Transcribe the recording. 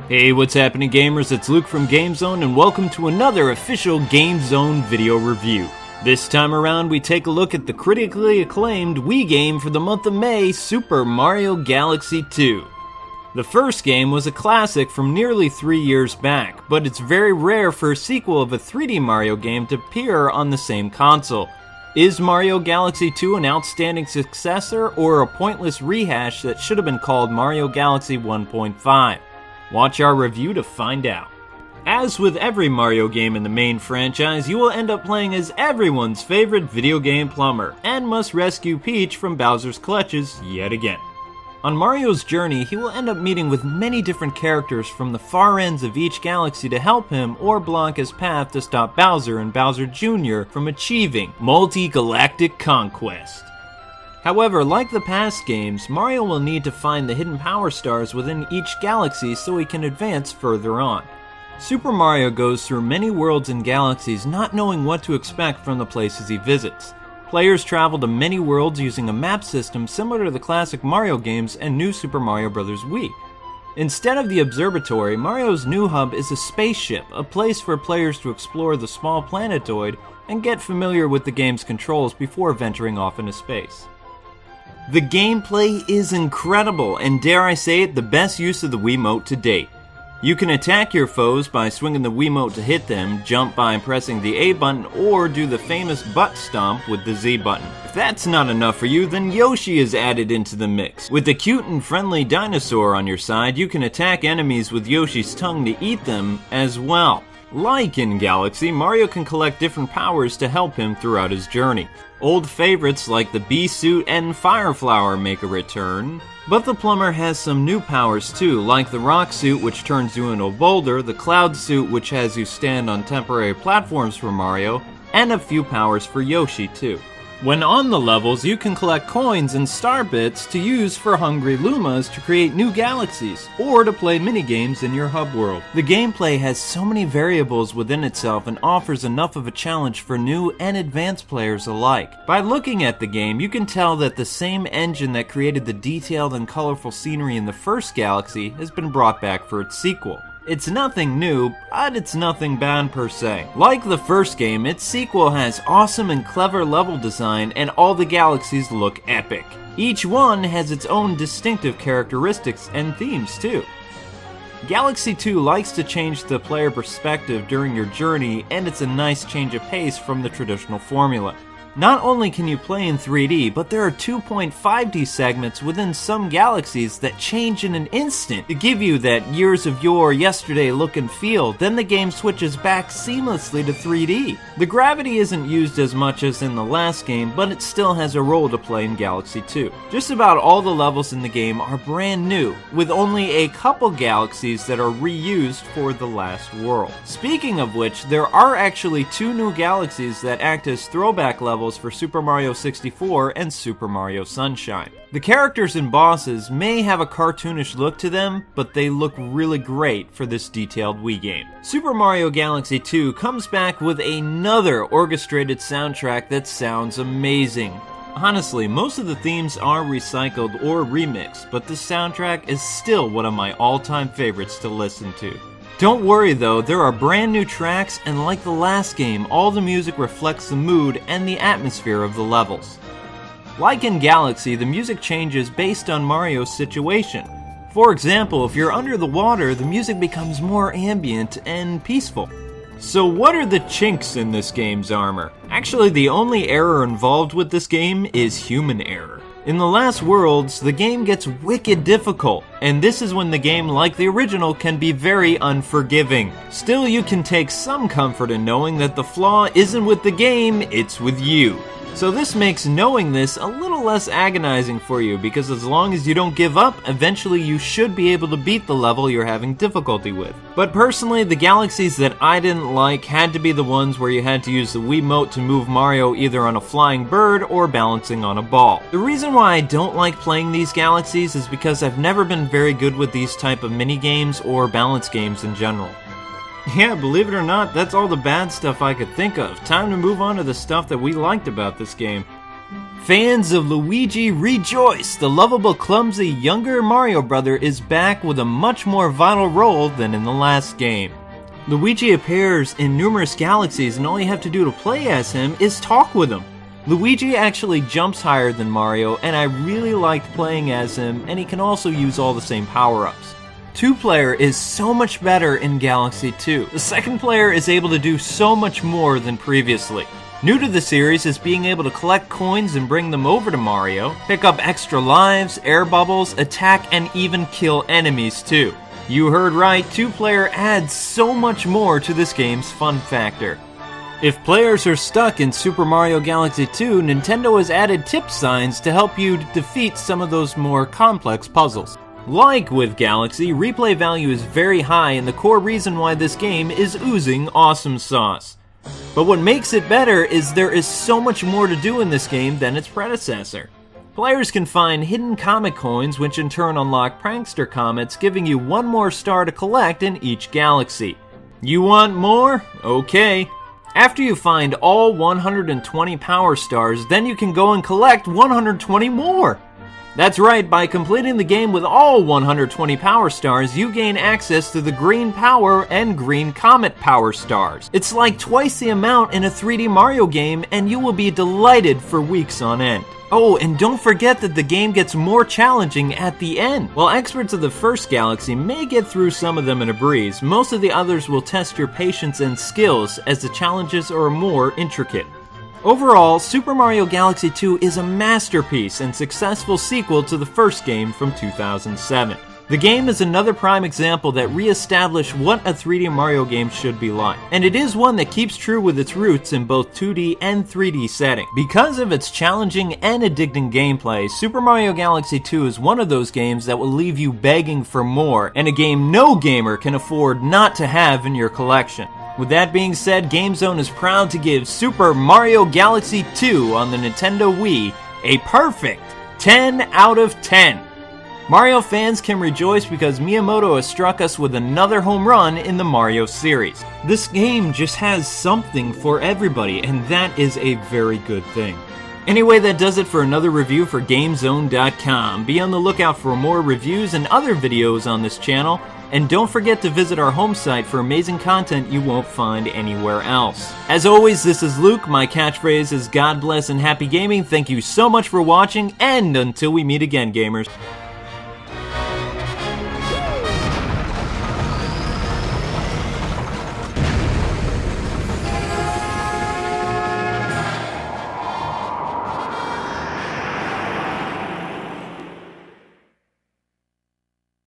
Hey, what's happening gamers? It's Luke from Gamezone and welcome to another official Gamezone video review. This time around we take a look at the critically acclaimed Wii game for the month of May, Super Mario Galaxy 2. The first game was a classic from nearly 3 years back, but it's very rare for a sequel of a 3D Mario game to appear on the same console. Is Mario Galaxy 2 an outstanding successor or a pointless rehash that should have been called Mario Galaxy 1.5? Watch our review to find out. As with every Mario game in the main franchise, you will end up playing as everyone's favorite video game plumber, and must rescue Peach from Bowser's clutches yet again. On Mario's journey, he will end up meeting with many different characters from the far ends of each galaxy to help him or block his path to stop Bowser and Bowser Jr. from achieving multi-galactic conquest. However, like the past games, Mario will need to find the hidden power stars within each galaxy so he can advance further on. Super Mario goes through many worlds and galaxies not knowing what to expect from the places he visits. Players travel to many worlds using a map system similar to the classic Mario games and New Super Mario Bros. Wii. Instead of the observatory, Mario's new hub is a spaceship, a place for players to explore the small planetoid and get familiar with the game's controls before venturing off into space. The gameplay is incredible, and dare I say it, the best use of the Wiimote to date. You can attack your foes by swinging the Wiimote to hit them, jump by pressing the A button, or do the famous butt stomp with the Z button. If that's not enough for you, then Yoshi is added into the mix. With the cute and friendly dinosaur on your side, you can attack enemies with Yoshi's tongue to eat them as well. Like in Galaxy, Mario can collect different powers to help him throughout his journey. Old favorites like the Bee Suit and Fire Flower make a return, but the plumber has some new powers too, like the Rock Suit, which turns you into a boulder, the Cloud Suit, which has you stand on temporary platforms for Mario, and a few powers for Yoshi too. When on the levels, you can collect coins and star bits to use for hungry Lumas to create new galaxies, or to play minigames in your hub world. The gameplay has so many variables within itself and offers enough of a challenge for new and advanced players alike. By looking at the game, you can tell that the same engine that created the detailed and colorful scenery in the first Galaxy has been brought back for its sequel. It's nothing new, but it's nothing bad per se. Like the first game, its sequel has awesome and clever level design, and all the galaxies look epic. Each one has its own distinctive characteristics and themes too. Galaxy 2 likes to change the player perspective during your journey, and it's a nice change of pace from the traditional formula. Not only can you play in 3D, but there are 2.5D segments within some galaxies that change in an instant to give you that years of yore, yesterday look and feel. Then the game switches back seamlessly to 3D. The gravity isn't used as much as in the last game, but it still has a role to play in Galaxy 2. Just about all the levels in the game are brand new, with only a couple galaxies that are reused for the last world. Speaking of which, there are actually 2 new galaxies that act as throwback levels for Super Mario 64 and Super Mario Sunshine. The characters and bosses may have a cartoonish look to them, but they look really great for this detailed Wii game. Super Mario Galaxy 2 comes back with another orchestrated soundtrack that sounds amazing. Honestly, most of the themes are recycled or remixed, but this soundtrack is still one of my all-time favorites to listen to. Don't worry though, there are brand new tracks, and like the last game, all the music reflects the mood and the atmosphere of the levels. Like in Galaxy, the music changes based on Mario's situation. For example, if you're under the water, the music becomes more ambient and peaceful. So what are the chinks in this game's armor? Actually, the only error involved with this game is human error. In the last worlds, the game gets wicked difficult, and this is when the game, like the original, can be very unforgiving. Still, you can take some comfort in knowing that the flaw isn't with the game, it's with you. So this makes knowing this a little less agonizing for you, because as long as you don't give up, eventually you should be able to beat the level you're having difficulty with. But personally, the galaxies that I didn't like had to be the ones where you had to use the Wiimote to move Mario either on a flying bird or balancing on a ball. The reason why I don't like playing these galaxies is because I've never been very good with these type of mini-games or balance games in general. Yeah, believe it or not, that's all the bad stuff I could think of. Time to move on to the stuff that we liked about this game. Fans of Luigi rejoice! The lovable, clumsy, younger Mario brother is back with a much more vital role than in the last game. Luigi appears in numerous galaxies and all you have to do to play as him is talk with him. Luigi actually jumps higher than Mario, and I really liked playing as him, and he can also use all the same power-ups. 2-player is so much better in Galaxy 2. The second player is able to do so much more than previously. New to the series is being able to collect coins and bring them over to Mario, pick up extra lives, air bubbles, attack, and even kill enemies too. You heard right, 2-player adds so much more to this game's fun factor. If players are stuck in Super Mario Galaxy 2, Nintendo has added tip signs to help you defeat some of those more complex puzzles. Like with Galaxy, replay value is very high and the core reason why this game is oozing awesome sauce. But what makes it better is there is so much more to do in this game than its predecessor. Players can find hidden comet coins, which in turn unlock prankster comets, giving you one more star to collect in each galaxy. You want more? Okay. After you find all 120 power stars, then you can go and collect 120 more. That's right, by completing the game with all 120 power stars, you gain access to the green power and green comet power stars. It's like twice the amount in a 3D Mario game, and you will be delighted for weeks on end. Oh, and don't forget that the game gets more challenging at the end. While experts of the first galaxy may get through some of them in a breeze, most of the others will test your patience and skills as the challenges are more intricate. Overall, Super Mario Galaxy 2 is a masterpiece and successful sequel to the first game from 2007. The game is another prime example that re-established what a 3D Mario game should be like, and it is one that keeps true with its roots in both 2D and 3D setting. Because of its challenging and addicting gameplay, Super Mario Galaxy 2 is one of those games that will leave you begging for more, and a game no gamer can afford not to have in your collection. With that being said, Gamezone is proud to give Super Mario Galaxy 2 on the Nintendo Wii a perfect 10 out of 10. Mario fans can rejoice because Miyamoto has struck us with another home run in the Mario series. This game just has something for everybody, and that is a very good thing. Anyway, that does it for another review for Gamezone.com. Be on the lookout for more reviews and other videos on this channel, and don't forget to visit our home site for amazing content you won't find anywhere else. As always, this is Luke. My catchphrase is God bless and happy gaming. Thank you so much for watching, and until we meet again, gamers.